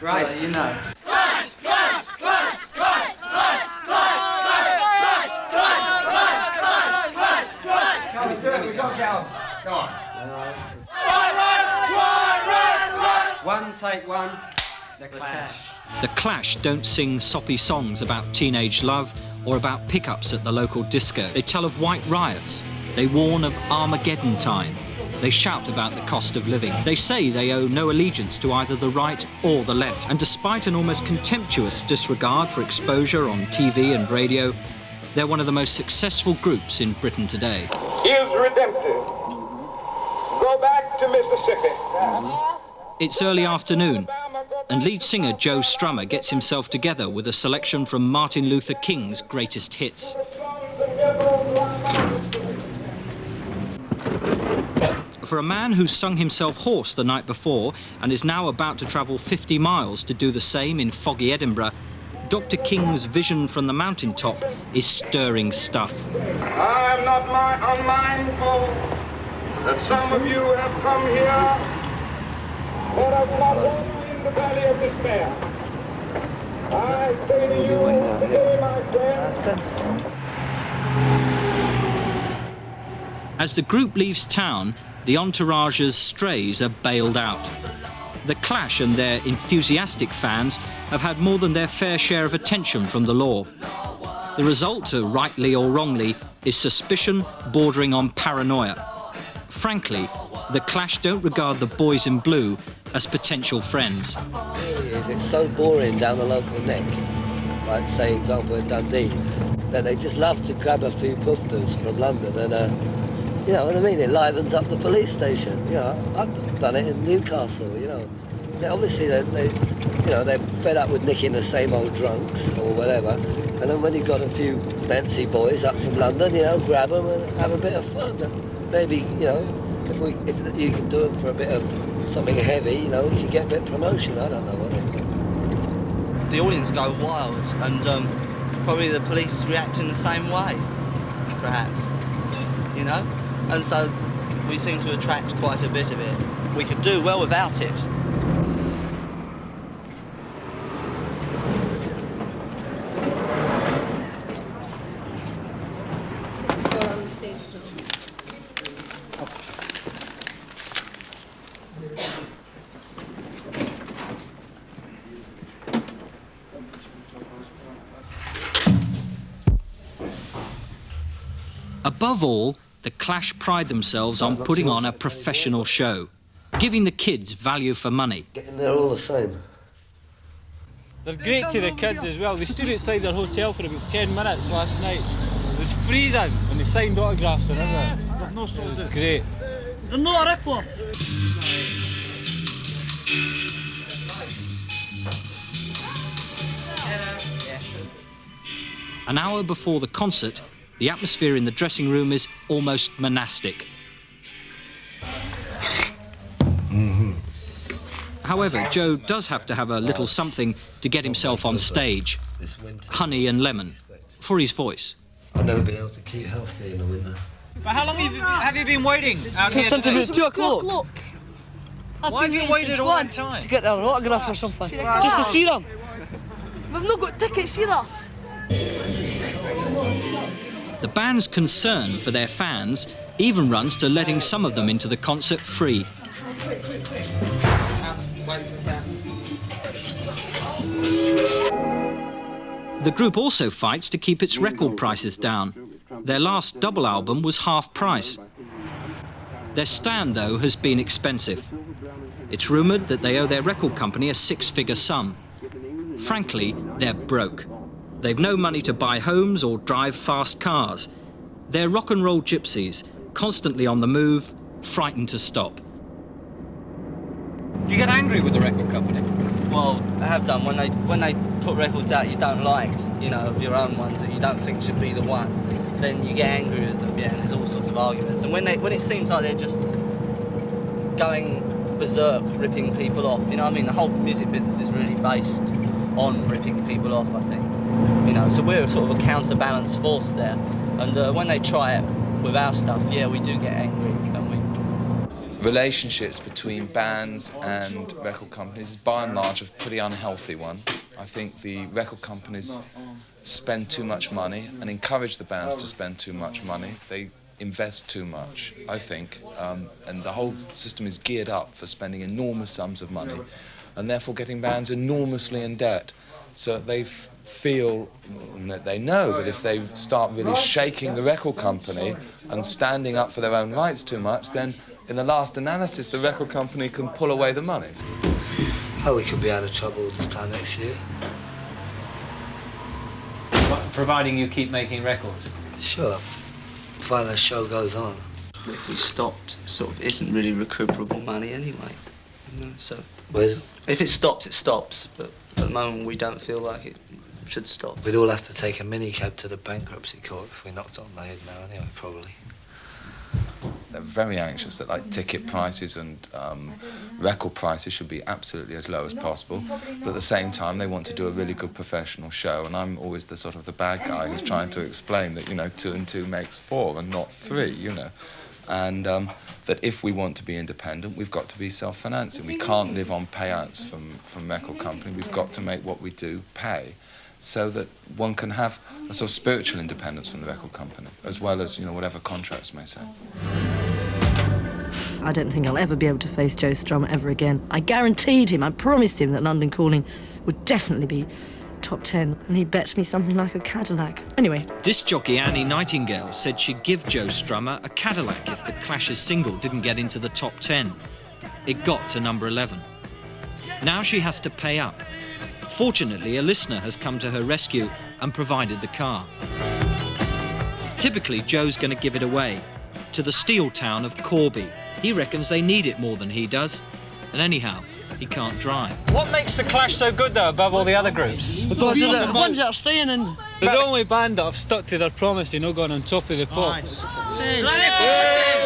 Right, you know. Clash! Clash! Clash! Clash! Clash! Clash! Clash! Clash! Clash! Clash! Come on, do it. We've got to get on. Come on. One, take one. The Clash. The Clash don't sing soppy songs about teenage love or about pickups at the local disco. They tell of white riots. They warn of Armageddon time. They shout about the cost of living. They say they owe no allegiance to either the right or the left. And despite an almost contemptuous disregard for exposure on TV and radio, they're one of the most successful groups in Britain today. Is redemptive. Go back to Mississippi. It's early afternoon, and lead singer Joe Strummer gets himself together with a selection from Martin Luther King's greatest hits. For a man who sung himself hoarse the night before and is now about to travel 50 miles to do the same in foggy Edinburgh, Dr. King's vision from the mountaintop is stirring stuff. I am not unmindful that some of you have come here but have not walked in the valley of despair. I say to you today, my friends. As the group leaves town, the entourage's strays are bailed out. The Clash and their enthusiastic fans have had more than their fair share of attention from the law. The result, rightly or wrongly, is suspicion bordering on paranoia. Frankly, the Clash don't regard the boys in blue as potential friends. It really is. It's so boring down the local neck, like, say, example, in Dundee, that they just love to grab a few poofters from London and, you know what I mean? It livens up the police station. You know, I've done it in Newcastle. You know, obviously they're fed up with nicking the same old drunks or whatever. And then when you've got a few Nancy boys up from London, you know, grab them and have a bit of fun. And maybe, you know, if you can do them for a bit of something heavy, you know, you can get a bit of promotion. I don't know what they think. The audience go wild, and probably the police react in the same way, perhaps. You know. And so we seem to attract quite a bit of it. We could do well without it. Above all, the Clash pride themselves on putting on a professional show, giving the kids value for money. They're all the same. They're great to the kids as well. They stood outside their hotel for about 10 minutes last night. It was freezing and they signed autographs and everything. It was great. They're not a rip-off. An hour before the concert, the atmosphere in the dressing room is almost monastic. However, Joe does have to have a little something to get himself on stage. Honey and lemon, for his voice. I've never been able to keep healthy in the winter. But how long have you been waiting out here? Since about 2 o'clock. Why have you waited all that time? To get their autographs or something. Just to see them. We've not got tickets either. The band's concern for their fans even runs to letting some of them into the concert free. The group also fights to keep its record prices down. Their last double album was half price. Their stand, though, has been expensive. It's rumoured that they owe their record company a six-figure sum. Frankly, they're broke. They've no money to buy homes or drive fast cars. They're rock and roll gypsies, constantly on the move, frightened to stop. Do you get angry with the record company? Well, I have done. When they put records out you don't like, you know, of your own ones that you don't think should be the one, then you get angry with them, yeah, and there's all sorts of arguments. And when it seems like they're just going berserk, ripping people off, you know what I mean? The whole music business is really based on ripping people off, I think. You know, so we're sort of a counterbalance force there. And when they try it with our stuff, yeah, we do get angry, don't we? relationships between bands and record companies is by and large a pretty unhealthy one. I think the record companies spend too much money and encourage the bands to spend too much money. They invest too much, I think, and the whole system is geared up for spending enormous sums of money and therefore getting bands enormously in debt, so that they feel and that they know that if they start really shaking the record company and standing up for their own rights too much, then in the last analysis the record company can pull away the money. Oh, we could be out of trouble this time next year. Providing you keep making records? Sure, provided the show goes on. If we stopped, it sort of isn't really recuperable money anyway. You know, so Where's it? if it stops, it stops. But at the moment, we don't feel like it should stop. We'd all have to take a minicab to the bankruptcy court if we knocked on the head now anyway, probably. They're very anxious that like ticket prices and record prices should be absolutely as low as possible, but at the same time they want to do a really good professional show, and I'm always the sort of the bad guy who's trying to explain that, you know, 2 and 2 makes 4 and not 3, you know, and that if we want to be independent, we've got to be self-financing. We can't live on payouts from record company. We've got to make what we do pay, so that one can have a sort of spiritual independence from the record company, as well as, you know, whatever contracts may say. I don't think I'll ever be able to face Joe Strummer ever again. I guaranteed him, I promised him that London Calling would definitely be top 10, and he bet me something like a Cadillac. Anyway. Disc jockey Annie Nightingale said she'd give Joe Strummer a Cadillac if the Clash's single didn't get into the top 10. It got to number 11. Now she has to pay up. Fortunately, a listener has come to her rescue and provided the car. Typically, Joe's going to give it away to the steel town of Corby. He reckons they need it more than he does. And anyhow, he can't drive. What makes the Clash so good, though, above all the other groups? Because they're the ones that are staying in. They're the only band that have stuck to their promise, you know, going on top of the pops. Hey.